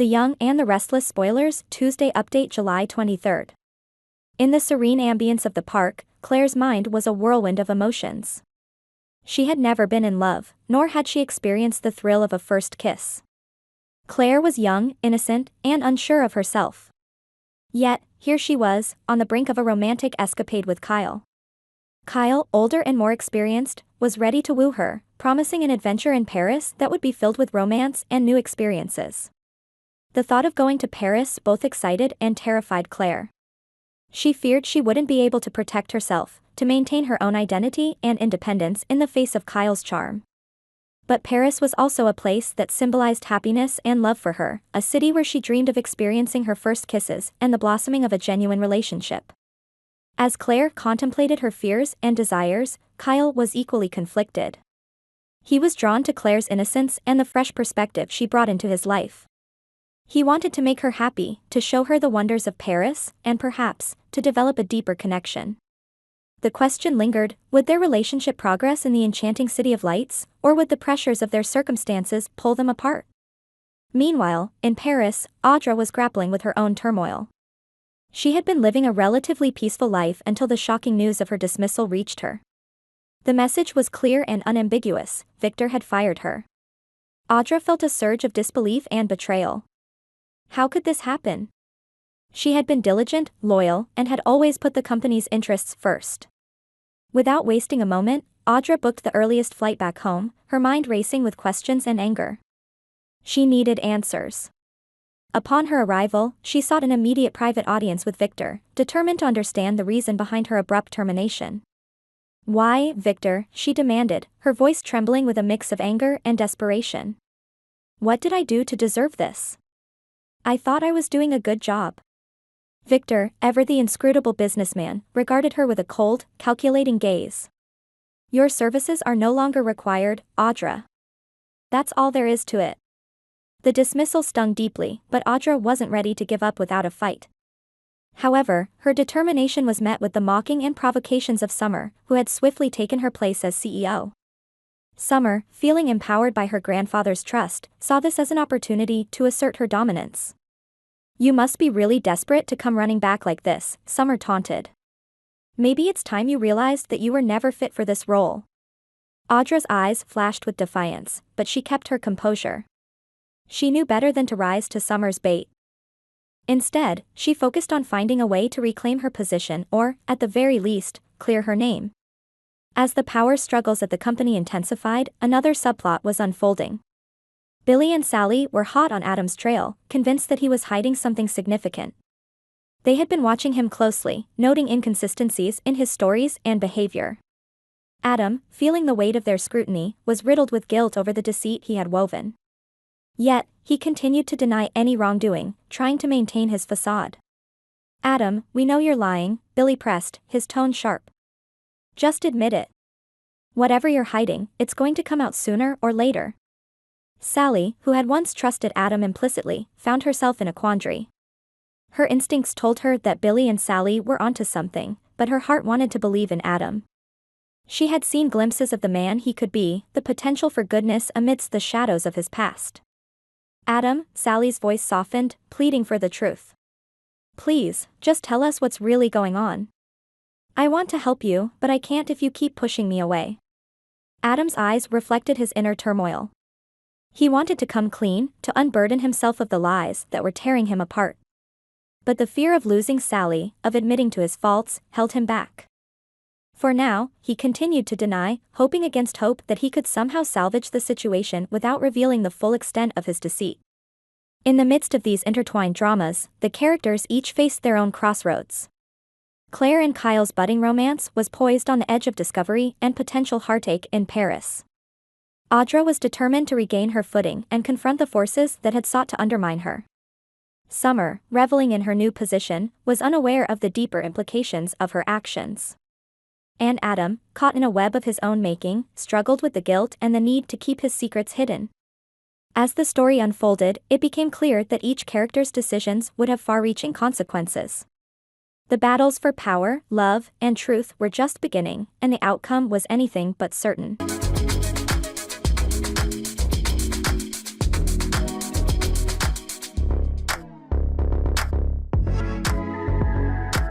The Young and the Restless spoilers, Tuesday update July 23rd. In the serene ambience of the park, Claire's mind was a whirlwind of emotions. She had never been in love, nor had she experienced the thrill of a first kiss. Claire was young, innocent, and unsure of herself. Yet, here she was, on the brink of a romantic escapade with Kyle. Kyle, older and more experienced, was ready to woo her, promising an adventure in Paris that would be filled with romance and new experiences. The thought of going to Paris both excited and terrified Claire. She feared she wouldn't be able to protect herself, to maintain her own identity and independence in the face of Kyle's charm. But Paris was also a place that symbolized happiness and love for her, a city where she dreamed of experiencing her first kisses and the blossoming of a genuine relationship. As Claire contemplated her fears and desires, Kyle was equally conflicted. He was drawn to Claire's innocence and the fresh perspective she brought into his life. He wanted to make her happy, to show her the wonders of Paris, and perhaps, to develop a deeper connection. The question lingered, would their relationship progress in the enchanting city of lights, or would the pressures of their circumstances pull them apart? Meanwhile, in Paris, Audra was grappling with her own turmoil. She had been living a relatively peaceful life until the shocking news of her dismissal reached her. The message was clear and unambiguous: Victor had fired her. Audra felt a surge of disbelief and betrayal. How could this happen? She had been diligent, loyal, and had always put the company's interests first. Without wasting a moment, Audra booked the earliest flight back home, her mind racing with questions and anger. She needed answers. Upon her arrival, she sought an immediate private audience with Victor, determined to understand the reason behind her abrupt termination. "Why, Victor?" she demanded, her voice trembling with a mix of anger and desperation. "What did I do to deserve this? I thought I was doing a good job." Victor, ever the inscrutable businessman, regarded her with a cold, calculating gaze. "Your services are no longer required, Audra. That's all there is to it." The dismissal stung deeply, but Audra wasn't ready to give up without a fight. However, her determination was met with the mocking and provocations of Summer, who had swiftly taken her place as CEO. Summer, feeling empowered by her grandfather's trust, saw this as an opportunity to assert her dominance. "You must be really desperate to come running back like this," Summer taunted. "Maybe it's time you realized that you were never fit for this role." Audra's eyes flashed with defiance, but she kept her composure. She knew better than to rise to Summer's bait. Instead, she focused on finding a way to reclaim her position or, at the very least, clear her name. As the power struggles at the company intensified, another subplot was unfolding. Billy and Sally were hot on Adam's trail, convinced that he was hiding something significant. They had been watching him closely, noting inconsistencies in his stories and behavior. Adam, feeling the weight of their scrutiny, was riddled with guilt over the deceit he had woven. Yet, he continued to deny any wrongdoing, trying to maintain his facade. "Adam, we know you're lying," Billy pressed, his tone sharp. "Just admit it. Whatever you're hiding, it's going to come out sooner or later." Sally, who had once trusted Adam implicitly, found herself in a quandary. Her instincts told her that Billy and Sally were onto something, but her heart wanted to believe in Adam. She had seen glimpses of the man he could be, the potential for goodness amidst the shadows of his past. "Adam," Sally's voice softened, pleading for the truth. "Please, just tell us what's really going on. I want to help you, but I can't if you keep pushing me away." Adam's eyes reflected his inner turmoil. He wanted to come clean, to unburden himself of the lies that were tearing him apart. But the fear of losing Sally, of admitting to his faults, held him back. For now, he continued to deny, hoping against hope that he could somehow salvage the situation without revealing the full extent of his deceit. In the midst of these intertwined dramas, the characters each faced their own crossroads. Claire and Kyle's budding romance was poised on the edge of discovery and potential heartache in Paris. Audra was determined to regain her footing and confront the forces that had sought to undermine her. Summer, reveling in her new position, was unaware of the deeper implications of her actions. And Adam, caught in a web of his own making, struggled with the guilt and the need to keep his secrets hidden. As the story unfolded, it became clear that each character's decisions would have far-reaching consequences. The battles for power, love, and truth were just beginning, and the outcome was anything but certain.